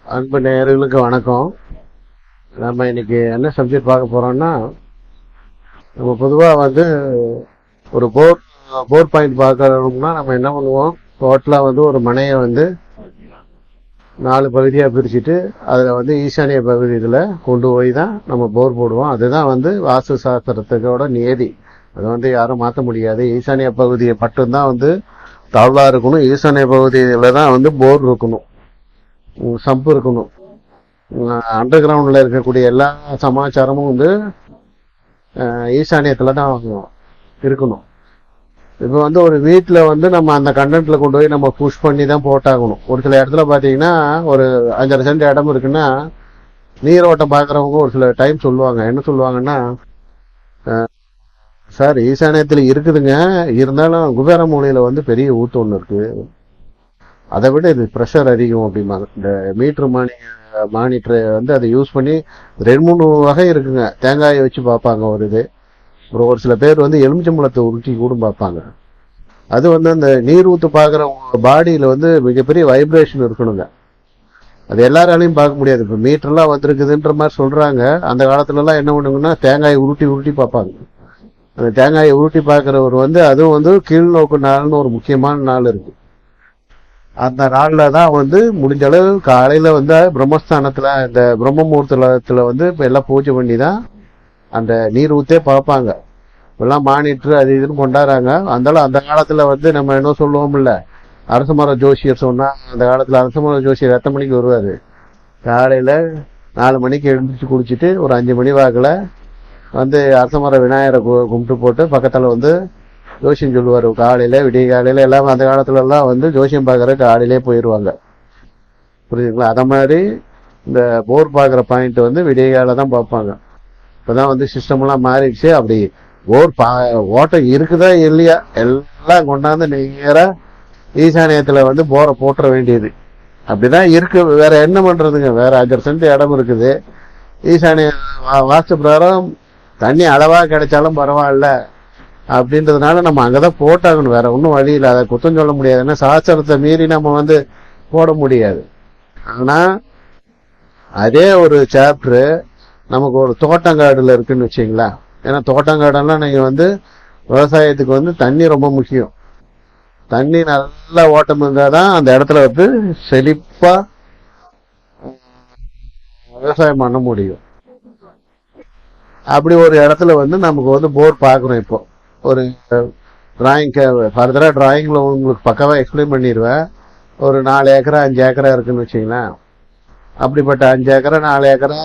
அன்பு நேயர்களுக்கு வணக்கம். நம்ம இன்னைக்கு என்ன சப்ஜெக்ட் பார்க்க போறோம்னா, நம்ம பொதுவா வந்து ஒரு போர் பாயிண்ட் பார்க்கறோம்னா நம்ம என்ன பண்ணுவோம், டோட்டலா வந்து ஒரு மனையை வந்து 4 பகுதியா பிரிச்சுட்டு அதுல வந்து ஈசானிய பகுதியில கொண்டு போய் தான் நம்ம போர் போடுவோம். அதுதான் வந்து வாஸ்து சாஸ்திரத்தோட நியதி. அதை வந்து யாரும் மாற்ற முடியாது. ஈசானிய பகுதியை மட்டும்தான் வந்து தாழ்வா இருக்கணும். ஈசானிய பகுதியில தான் வந்து போர் இருக்கணும், சம்பு இருக்கணும். அண்டர் கிரவுண்ட்ல இருக்கக்கூடிய எல்லா சமாச்சாரமும் வந்து ஈசானியத்துல தான் இருக்கணும். இப்போ வந்து ஒரு வீட்டில் வந்து நம்ம அந்த கண்டென்ட்ல கொண்டு போய் நம்ம புஷ் பண்ணி தான் போட்டாகணும். ஒரு சில இடத்துல பார்த்தீங்கன்னா ஒரு 5.5 சென்ட் இடம் இருக்குன்னா நீரோட்டம் பார்க்குறவங்க ஒரு சில டைம் சொல்லுவாங்க. என்ன சொல்லுவாங்கன்னா, சார் ஈசானியத்தில் இருக்குதுங்க, இருந்தாலும் குபேர மூலையில வந்து பெரிய ஊத்து ஒன்று இருக்கு, அதை விட இது ப்ரெஷர் அதிகம் அப்படிம்பாங்க. இந்த மீட்டர் மானிட்டரை வந்து அதை யூஸ் பண்ணி 2-3 வகை இருக்குங்க. தேங்காயை வச்சு பார்ப்பாங்க ஒரு இது. அப்புறம் ஒரு சில பேர் வந்து எலுமிச்சம்பழத்தை உருட்டி கூட பார்ப்பாங்க. அது வந்து அந்த நீர் ஊத்து பார்க்குற பாடியில வந்து மிகப்பெரிய வைப்ரேஷன் இருக்கணுங்க. அது எல்லாராலையும் பார்க்க முடியாது. இப்போ மீட்டர்லாம் வந்திருக்குதுன்ற மாதிரி சொல்றாங்க. அந்த காலத்துலலாம் என்ன பண்ணுங்கன்னா தேங்காயை உருட்டி உருட்டி பார்ப்பாங்க. அந்த தேங்காயை உருட்டி பார்க்குறவர் வந்து அதுவும் வந்து கீழ்நோக்கு நாள்னு ஒரு முக்கியமான நாள் இருக்கு. அந்த நாள்ல தான் வந்து முடிஞ்ச அளவு காலையில வந்து பிரம்மஸ்தானத்துல இந்த பிரம்ம முகூர்த்தத்துல வந்து இப்ப எல்லாம் பூஜை பண்ணி தான் அந்த நீர் ஊத்தே பார்ப்பாங்க. இப்பெல்லாம் மானிட்டர் அது இதுன்னு கொண்டாடுறாங்க. அந்த காலத்துல வந்து நம்ம என்ன சொல்லுவோம்ல, அரசமர ஜோசியர் சொன்னா, அந்த காலத்துல அரசமர ஜோசியர் எத்தனை மணிக்கு வருவாரு, காலையில 4 மணிக்கு எழுந்திரிச்சு குடிச்சிட்டு ஒரு 5 மணி வாக்குல வந்து அரசமர விநாயகரை கும்பிட்டு போட்டு பக்கத்துல வந்து ஜோசியம் சொல்லுவாரு. காலையில விடிய காலையில எல்லாம் அந்த காலத்துல எல்லாம் வந்து ஜோசியம் பார்க்கற காலையிலே போயிருவாங்க. புரியுதுங்களா? அத மாதிரி இந்த போர் பார்க்குற பாயிண்ட் வந்து விடிய கால தான் பார்ப்பாங்க. இப்பதான் வந்து சிஸ்டம் எல்லாம் மாறிடுச்சு. அப்படி போர் ஓட்டம் இருக்குதா இல்லையா எல்லாம் கொண்டாந்து நேரா ஈசானியத்துல வந்து போரை போட்டுற வேண்டியது. அப்படிதான் இருக்கு. வேற என்ன பண்றதுங்க? வேற 5 சென்ட் இடம் இருக்குது. ஈசானிய வாஸ்து பிரகாரம் தண்ணி அளவா கிடைச்சாலும் பரவாயில்ல அப்படின்றதுனால நம்ம அங்கதான் போட்டாகணும். வேற ஒன்றும் வழி இல்லை. அதை குத்தம் சொல்ல முடியாது. ஏன்னா சாஸ்திரத்தை மீறி நம்ம வந்து போட முடியாது. ஆனா அதே ஒரு சாப்டர் நமக்கு ஒரு தோட்டங்காடுல இருக்குன்னு வச்சுங்களா. ஏன்னா தோட்டங்காடெல்லாம் நீங்க வந்து விவசாயத்துக்கு வந்து தண்ணி ரொம்ப முக்கியம். தண்ணி நல்லா ஓட்டம் இருந்தாதான் அந்த இடத்துல வந்து செழிப்பா விவசாயம் பண்ண முடியும். அப்படி ஒரு இடத்துல வந்து நமக்கு வந்து போர் பார்க்கணும். இப்போ ஒரு டிராயிங் ஃபர்தரா டிராயிங்ல உங்களுக்கு பக்கவா எக்ஸ்பிளைன் பண்ணிடுவேன். ஒரு 4 ஏக்கரா 5 ஏக்கரா இருக்குன்னு வச்சுங்களேன். அப்படிப்பட்ட 5 ஏக்கரா 4 ஏக்கரா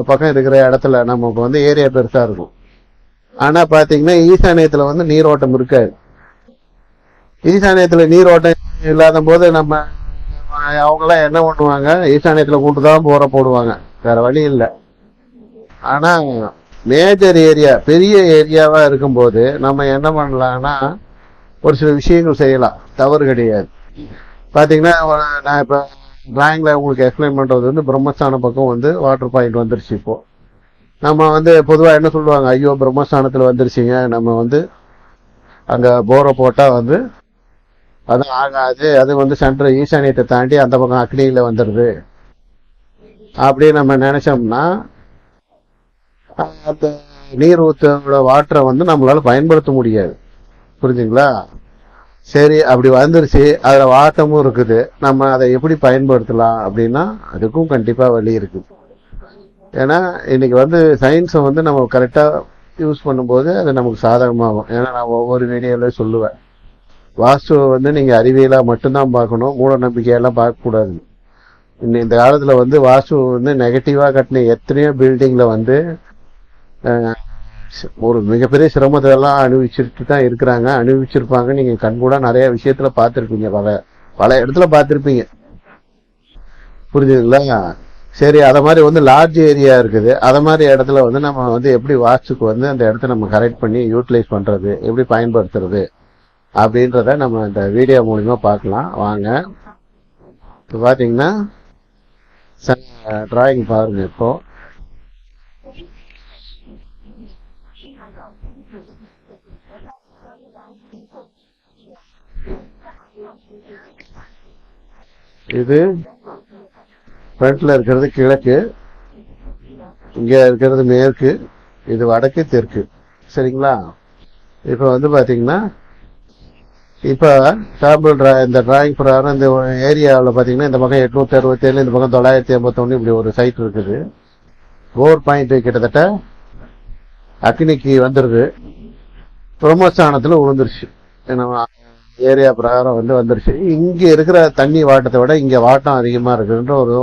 பக்கம் இருக்கிற இடத்துல நமக்கு வந்து ஏரியா பெருசா இருக்கும். ஆனா பாத்தீங்கன்னா ஈசானியத்துல வந்து நீரோட்டம் இருக்காது. ஈசானியத்துல நீரோட்டம் இல்லாத போது நம்ம அவங்கெல்லாம் என்ன பண்ணுவாங்க, ஈசானியத்துல கூட்டுதான் போற போடுவாங்க, வேற வழி இல்லை. ஆனா மேஜர் ஏரியா பெரிய ஏரியாவா இருக்கும்போது நம்ம என்ன பண்ணலாம்னா ஒரு சில விஷயங்கள் செய்யலாம், தவறு கிடையாது. பாத்தீங்கன்னா நான் இப்ப டிராயிங்ல உங்களுக்கு எக்ஸ்பிளைன் பண்றது வந்து பிரம்மஸ்தான பக்கம் வந்து வாட்டர் பாயிண்ட் வந்துருச்சு. இப்போ நம்ம வந்து பொதுவா என்ன சொல்லுவாங்க, ஐயோ பிரம்மஸ்தானத்துல வந்துருச்சுங்க, நம்ம வந்து அங்க போரை போட்டா வந்து அது ஆகாது, அது வந்து சென்ட்ரல் ஈசானியத்தை தாண்டி அந்த பக்கம் அக்னியில வந்துடுது அப்படின்னு நம்ம நினைச்சோம்னா அந்த நீர் ஊத்தோட வாட்டரை வந்து நம்மளால பயன்படுத்த முடியாது. புரிஞ்சுங்களா? சரி, அப்படி வந்துருச்சு, அதுல வாட்டமும் இருக்குது, நம்ம அதை எப்படி பயன்படுத்தலாம் அப்படின்னா அதுக்கும் கண்டிப்பா வழி இருக்கு. ஏன்னா இன்னைக்கு வந்து சயின்ஸை வந்து நம்ம கரெக்டா யூஸ் பண்ணும்போது அது நமக்கு சாதகமாகும். ஏன்னா நான் ஒவ்வொரு வீடியோல சொல்லுவேன், வாஸ்துவை வந்து நீங்க அறிவியலா மட்டும்தான் பார்க்கணும், மூட நம்பிக்கையெல்லாம் பார்க்க கூடாது. இந்த காலத்துல வந்து வாஸ்து வந்து நெகட்டிவா கட்டின எத்தனையோ பில்டிங்ல வந்து ஒரு மிகப்பெரிய சிரமத்தை எல்லாம் அனுபவிச்சுட்டு தான் இருக்கிறாங்க, அனுபவிச்சிருப்பாங்க. நீங்க கண்கூட நிறைய விஷயத்துல பார்த்திருப்பீங்க, பல பல இடத்துல பார்த்திருப்பீங்க. புரிஞ்சுதுங்களா? சரி, அத மாதிரி வந்து லார்ஜ் ஏரியா இருக்குது. அத மாதிரி இடத்துல வந்து நம்ம வந்து எப்படி வாஸ்துக்கு வந்து அந்த இடத்த நம்ம கரெக்ட் பண்ணி யூட்டிலைஸ் பண்றது, எப்படி பயன்படுத்துறது அப்படின்றத நம்ம இந்த வீடியோ மூலியமா பார்க்கலாம் வாங்க. இப்போ பாத்தீங்கன்னா டிராயிங் பாருங்க. இப்போ இது ஃப்ரண்ட்ல இருக்கிறது கிழக்கு, இங்க இருக்கிறது மேற்கு, இது வடக்கு தெற்கு. சரிங்களா? இப்ப வந்து பாத்தீங்கன்னா இப்ப சாம்பிள் இந்த டிராயிங் பிரகாரம் இந்த ஏரியாவில் பாத்தீங்கன்னா இந்த பக்கம் 867, இந்த பக்கம் 981, இப்படி ஒரு சைட் இருக்குது. போர் பாயிண்ட் கிட்டத்தட்ட அக்னிக்கு வந்துருது, பிரம்மஸ்தானத்துல விழுந்துருச்சு. ஏரியா பிரகாரம் வந்துருச்சு. இங்க இருக்கிற தண்ணி வாட்டத்தை விட இங்க வாட்டம் அதிகமா இருக்குன்ற ஒரு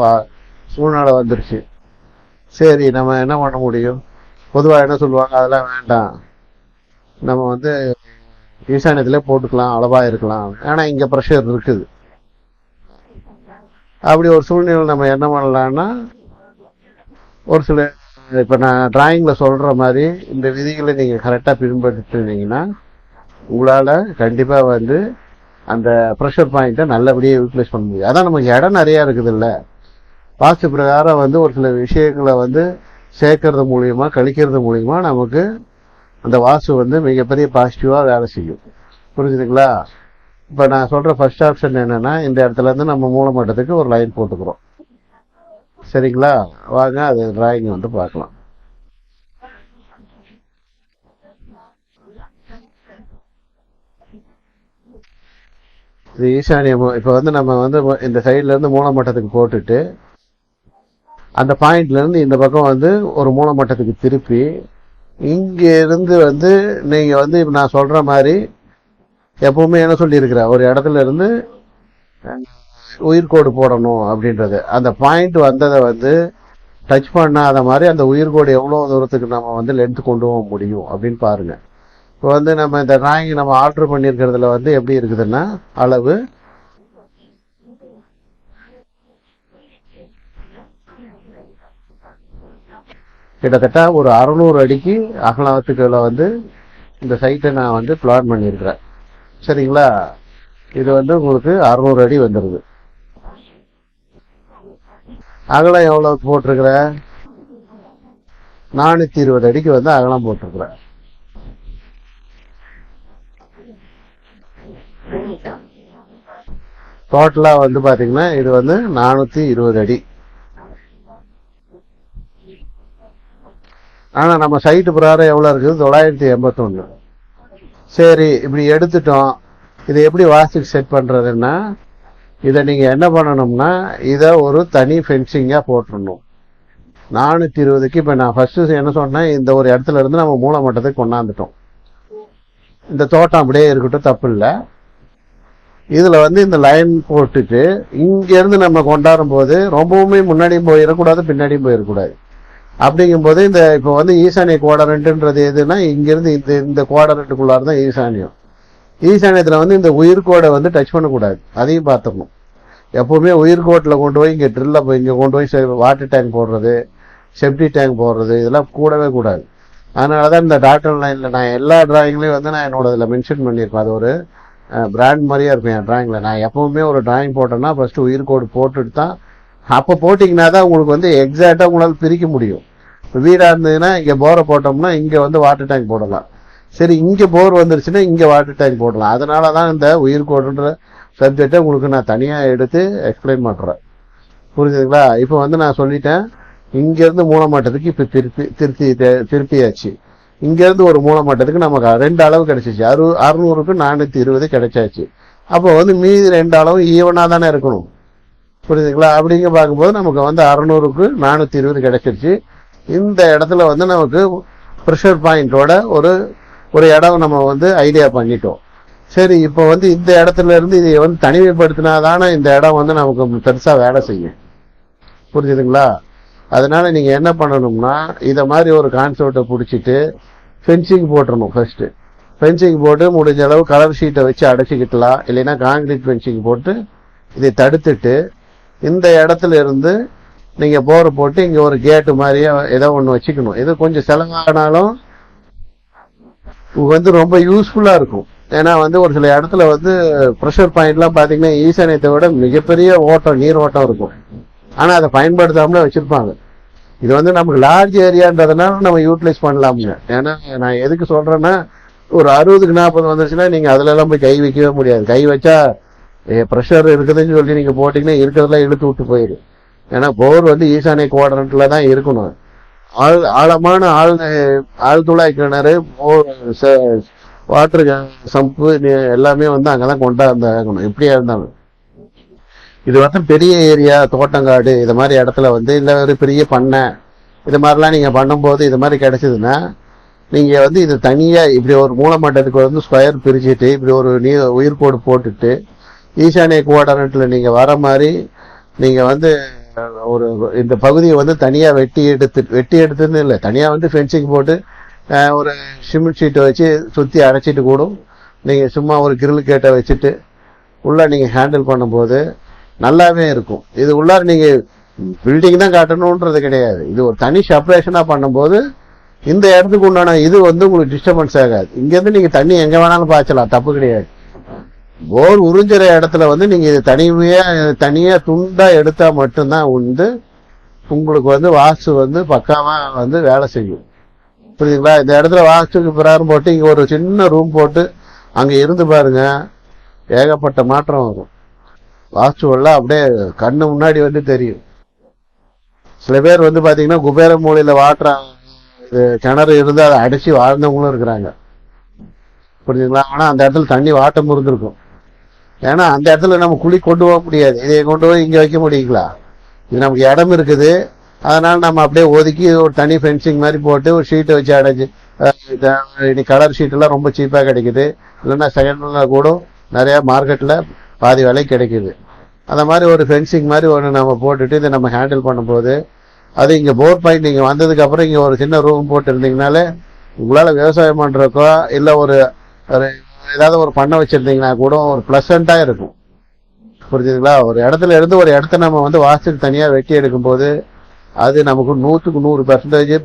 சூழ்நிலை வந்துருச்சு. சரி, நம்ம என்ன பண்ண முடியும்? பொதுவா என்ன சொல்லுவாங்க, அதெல்லாம் வேண்டாம், நம்ம ஈசானியத்திலே போட்டுக்கலாம், அளவா இருக்கலாம். ஆனா இங்க ப்ரெஷர் இருக்குது. அப்படி ஒரு சூழ்நிலை நம்ம என்ன பண்ணலாம்னா, ஒரு சில இப்ப நான் டிராயிங்ல சொல்ற மாதிரி இந்த விதிகளை நீங்க கரெக்டா பின்பற்றிட்டு இருந்தீங்கன்னா உங்களால கண்டிப்பா அந்த ப்ரெஷர் பாயிண்ட நல்லபடியா யூட்டிலைஸ் பண்ண முடியும். அதான் நமக்கு இடம் நிறைய இருக்குது இல்ல. வாஸ்து பிரகாரம் ஒரு சில விஷயங்களை சேர்க்கறது மூலியமா கழிக்கிறது மூலியமா நமக்கு அந்த வாஸ்து மிகப்பெரிய பாசிட்டிவா வேலை செய்யும். புரிஞ்சுதுங்களா? இப்ப நான் சொல்ற ஃபர்ஸ்ட் ஆப்ஷன் என்னன்னா, இந்த இடத்துல இருந்து நம்ம மூலமட்டத்துக்கு ஒரு லைன் போட்டுக்கிறோம். சரிங்களா? வாங்க அது டிராயிங் பார்க்கலாம். இது ஈசானியம். இப்ப நம்ம இந்த சைட்ல இருந்து மூலமட்டத்துக்கு போட்டுட்டு அந்த பாயிண்ட்ல இருந்து இந்த பக்கம் ஒரு மூலமட்டத்துக்கு திருப்பி இங்க இருந்து நீங்க இப்ப நான் சொல்ற மாதிரி எப்பவுமே என்ன சொல்லி இருக்கிற, ஒரு இடத்துல இருந்து உயிர்கோடு போடணும் அப்படின்றது. அந்த பாயிண்ட் வந்ததை டச் பண்ணாத மாதிரி அந்த உயிர்கோடு எவ்வளவு தூரத்துக்கு நம்ம லென்த் கொண்டு போக முடியும் அப்படின்னு பாருங்க. இப்போ நம்ம இந்த டிராயிங் நம்ம ஆல்டர் பண்ணிருக்கிறதுல எப்படி இருக்குதுன்னா, அளவு கிட்டத்தட்ட ஒரு 600 அடிக்கு அகலத்துக்குள்ள இந்த சைட்டை நான் பிளாட் பண்ணியிருக்கிறேன். சரிங்களா? இது உங்களுக்கு 600 அடி வந்துருது. அகலம் எவ்வளவு போட்டிருக்கிற? 420 அடிக்கு அகலம் போட்டிருக்கிறேன். டோட்டலா பாத்தீங்கன்னா இது 420 அடி. ஆனா நம்ம சைட்டு பிரகாரம் எவ்வளவு இருக்குது? 981. சரி, இப்படி எடுத்துட்டோம். இதை எப்படி வாஸ்துக்கு செட் பண்றதுன்னா, இதை நீங்க என்ன பண்ணணும்னா, இத ஒரு தனி ஃபென்சிங்கா போட்டுடணும். 420க்கு இப்ப நான் ஃபர்ஸ்ட் என்ன சொன்னேன், இந்த ஒரு இடத்துல இருந்து நம்ம மூலமட்டத்துக்கு கொண்டாந்துட்டோம். இந்த தோட்டம் அப்படியே இருக்கட்டும், தப்பு இல்லை. இதுல இந்த லைன் போட்டுட்டு இங்க இருந்து நம்ம கொண்டாடும் போது ரொம்பவுமே முன்னாடியும் போயிடக்கூடாது, பின்னாடியும் போயிடக்கூடாது. அப்படிங்கும் போது இப்ப ஈசானிய குவாட்ரண்ட்ன்றது எதுன்னா, இங்க இருந்து இந்த குவாட்ரண்ட்டுக்குள்ளாரதான் ஈசானியம். ஈசானியத்துல இந்த உயிர்கோடை டச் பண்ணக்கூடாது, அதையும் பார்த்துக்கணும். எப்பவுமே உயிர்கோட்டில் கொண்டு போய் இங்க ட்ரில்ல போய் இங்க கொண்டு போய் வாட்டர் டேங்க் போடுறது, செப்டி டேங்க் போடுறது, இதெல்லாம் கூடவே கூடாது. அதனாலதான் இந்த டாக்டர் லைன்ல நான் எல்லா டிராயிங்லயும் நான் என்னோட இதுல மென்ஷன் பண்ணியிருப்பேன். அது ஒரு பிராண்ட் மாதிரியா இருக்கும் என் டிராயிங்ல. நான் எப்பவுமே ஒரு டிராயிங் போட்டேன்னா ஃபர்ஸ்ட் உயிர்கோடு போட்டுட்டு தான், அப்ப போட்டீங்கன்னா தான் உங்களுக்கு எக்ஸாக்டா உங்களால பிரிக்க முடியும். வீடா இருந்ததுன்னா இங்க போரை போட்டோம்னா இங்க வாட்டர் டேங்க் போடலாம். சரி, இங்க போர் வந்துருச்சுன்னா இங்க வாட்டர் டேங்க் போடலாம். அதனாலதான் இந்த உயிர்கோடுன்ற சப்ஜெக்டை உங்களுக்கு நான் தனியா எடுத்து எக்ஸ்பிளைன் பண்றேன். புரிஞ்சுதுங்களா? இப்ப நான் சொல்லிட்டேன், இங்க இருந்து மூலமட்டத்துக்கு இப்ப திருப்பியாச்சு. இங்க இருந்து ஒரு மூலமட்டத்துக்கு நமக்கு 2 அளவு கிடைச்சிச்சு. 600க்கு 420 கிடைச்சாச்சு. அப்போ மீதி 2 அளவு ஈவனா தானே இருக்கணும். புரியுதுங்களா? அப்படிங்க பார்க்கும்போது நமக்கு 600க்கு 420 கிடைச்சிருச்சு. இந்த இடத்துல நமக்கு ப்ரெஷர் பாயிண்டோட ஒரு இடம் நம்ம ஐடியா பண்ணிட்டோம். சரி, இப்போ இந்த இடத்துல இருந்து இதை தனிமைப்படுத்தினாதானே இந்த இடம் நமக்கு பெருசா வேலை செய்யும். புரிஞ்சுதுங்களா? அதனால நீங்க என்ன பண்ணணும்னா, இத மாதிரி ஒரு கான்செப்டை பிடிச்சிட்டு ஃபென்சிங் போட்டுறணும். ஃபர்ஸ்ட் ஃபென்சிங் போட்டு முடிஞ்ச அளவு கலர் ஷீட்டை வச்சு அடைச்சிக்கிட்டலாம், இல்லைன்னா காங்கிரீட் ஃபென்சிங் போட்டு இதை தடுத்துட்டு இந்த இடத்துல இருந்து நீங்க போரை போட்டு இங்க ஒரு கேட்டு மாதிரியே ஏதோ ஒண்ணு வச்சுக்கணும். இது கொஞ்சம் செலவானாலும் ரொம்ப யூஸ்ஃபுல்லா இருக்கும். ஏன்னா ஒரு சில இடத்துல ப்ரெஷர் பாயிண்ட் எல்லாம் பாத்தீங்கன்னா ஈசானியத்தை விட மிகப்பெரிய ஓட்டம், நீர் ஓட்டம் இருக்கும். ஆனா அதை பயன்படுத்தாமல வச்சிருப்பாங்க. இது நமக்கு லார்ஜ் ஏரியான்றதுனால நம்ம யூட்டிலைஸ் பண்ணலாம்ங்க. ஏன்னா நான் எதுக்கு சொல்றேன்னா, ஒரு 60க்கு 40 வந்துருச்சுன்னா நீங்க அதுல எல்லாம் போய் கை வைக்கவே முடியாது. கை வச்சா ப்ரெஷர் இருக்குதுன்னு சொல்லி நீங்க போட்டீங்கன்னா இருக்கிறதெல்லாம் இழுத்து விட்டு போயிடும். ஏன்னா போர் வந்து ஈசானிய குவாட்ரண்ட்ல தான் இருக்கணும். ஆழமான ஆழ்துளாய் கிணறு, வாட்டர் சம்பு எல்லாமே வந்து அங்கதான் கொண்டாந்தாகணும் எப்படியா இருந்தாலும். இது வந்து பெரிய ஏரியா, தோட்டங்காடு இது மாதிரி இடத்துல வந்து இல்ல ஒரு பெரிய பண்ணை இது மாதிரிலாம் நீங்க பண்ணும்போது இது மாதிரி கிடைச்சதுன்னா நீங்க வந்து இது தனியா இப்படி ஒரு மூலமட்டத்துக்கு வந்து ஸ்கொயர் பிரிச்சுட்டு இப்படி ஒரு உயிர்கோடு போட்டுட்டு ஈசானிய குவாட்ரண்ட்ல நீங்க வர மாதிரி நீங்க வந்து ஒரு இந்த பகுதியை வந்து தனியா வெட்டி எடுத்துன்னு இல்லை, தனியா வந்து ஃபென்சிங் போட்டு ஒரு சிமெண்ட் ஷீட்டை வச்சு சுத்தி அடைச்சிட்டு கூடும் நீங்க சும்மா ஒரு கிரில் கேட்டை வச்சுட்டு உள்ள நீங்க ஹேண்டில் பண்ணும்போது நல்லாவே இருக்கும். இது உள்ளார நீங்க பில்டிங் தான் காட்டணும்ன்றது கிடையாது. இது ஒரு தனி செப்பரேஷனா பண்ணும்போது இந்த இடத்துக்கு உண்டான இது வந்து உங்களுக்கு டிஸ்டர்பன்ஸ் ஆகாது. இங்க இருந்து நீங்க தண்ணி எங்க வேணாலும் பாய்ச்சலாம், தப்பு கிடையாது. போர் உறிஞ்சுற இடத்துல வந்து நீங்க இது தனியா துண்டா எடுத்தா மட்டும்தான் வந்து உங்களுக்கு வந்து வாஸ்து வந்து பக்காவா வந்து வேலை செய்யும். புரியுதுங்களா? இந்த இடத்துல வாஸ்துக்கு பிரகாரம் போட்டு இங்க ஒரு சின்ன ரூம் போட்டு அங்க இருந்து பாருங்க, ஏகப்பட்ட மாற்றம் வரும். வாஸ்துவெல்லாம் அப்படியே கண்ணு முன்னாடி வந்து தெரியும். சில பேர் வந்து பாத்தீங்கன்னா குபேர மூலையில கிணறு இருந்து அதை அடைச்சி வாழ்ந்தவங்களும் இருக்கிறாங்க. புரியுதுங்களா? ஆனா அந்த இடத்துல தண்ணி வாட்டம் இருந்திருக்கும். ஏன்னா அந்த இடத்துல நம்ம குழி கொண்டு போக முடியாது. இதை கொண்டு போய் இங்க வைக்க முடியுங்களா? இது நமக்கு இடம் இருக்குது, அதனால நம்ம அப்படியே ஒதுக்கி ஒரு தனி ஃபென்சிங் மாதிரி போட்டு ஒரு ஷீட்டை வச்சு அடைஞ்சு, கலர் ஷீட் எல்லாம் ரொம்ப சீப்பா கிடைக்குது, இல்லைன்னா செகண்ட்ல கூட நிறைய மார்க்கெட்ல பாதி விலை கிடைக்குது. அந்த மாதிரி ஒரு ஃபென்சிங் மாதிரி ஒன்று நம்ம போட்டுட்டு இதை நம்ம ஹேண்டில் பண்ணும்போது அது இங்க போர் பாயிண்ட் நீங்க வந்ததுக்கு அப்புறம் இங்க ஒரு சின்ன ரூம் போட்டு இருந்தீங்கனாலே உங்களால விவசாயம் பண்றக்கோ இல்ல ஒரு ஏதாவது ஒரு பண்ண வச்சிருந்தீங்கன்னா கூட ஒரு பிளசண்டா இருக்கும். புரிஞ்சுதுங்களா? ஒரு இடத்துல இருந்து ஒரு இடத்த நம்ம வந்து வாஸ்துக்கு தனியா வெட்டி எடுக்கும் போது அது நமக்கு 100%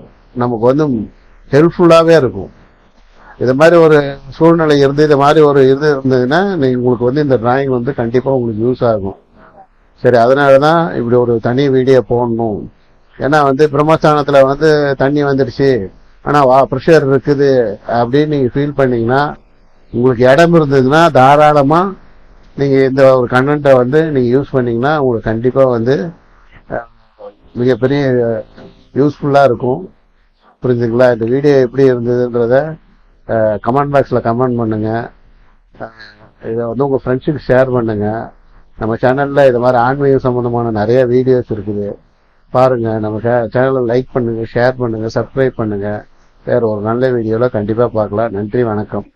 நமக்கு வந்து ஹெல்ப்ஃபுல்லாவே இருக்கும். இது மாதிரி ஒரு சூழ்நிலை இருந்து இது மாதிரி ஒரு இது இருந்ததுன்னா உங்களுக்கு வந்து இந்த டிராயிங் வந்து கண்டிப்பா உங்களுக்கு யூஸ் ஆகும். சரி, அதனாலதான் இப்படி ஒரு தனி வீடியோ போடணும். ஏன்னா வந்து பிரம்மஸ்தானத்துல வந்து தண்ணி வந்துடுச்சு ஆனா ப்ரெஷர் இருக்குது அப்படின்னு நீங்க ஃபீல் பண்ணீங்கன்னா, உங்களுக்கு இடம் இருந்ததுன்னா தாராளமா நீங்க இந்த ஒரு கண்டென்ட்டை வந்து நீங்க யூஸ் பண்ணீங்கன்னா உங்களுக்கு கண்டிப்பா வந்து மிகப்பெரிய யூஸ்ஃபுல்லா இருக்கும். புரிஞ்சுங்களா? இந்த வீடியோ எப்படி இருந்ததுன்றத கமெண்ட் பாக்ஸ்ல கமெண்ட் பண்ணுங்க. இதை வந்து உங்க ஃப்ரெண்ட்ஸுக்கு ஷேர் பண்ணுங்க. நம்ம சேனல்ல இது மாதிரி ஆன்மீக சம்பந்தமான நிறைய வீடியோஸ் இருக்குது, பாருங்க. நம்ம சேனலை லைக் பண்ணுங்க, ஷேர் பண்ணுங்க, சப்ஸ்கிரைப் பண்ணுங்க. வேற ஒரு நல்ல வீடியோல கண்டிப்பா பார்க்கலாம். நன்றி, வணக்கம்.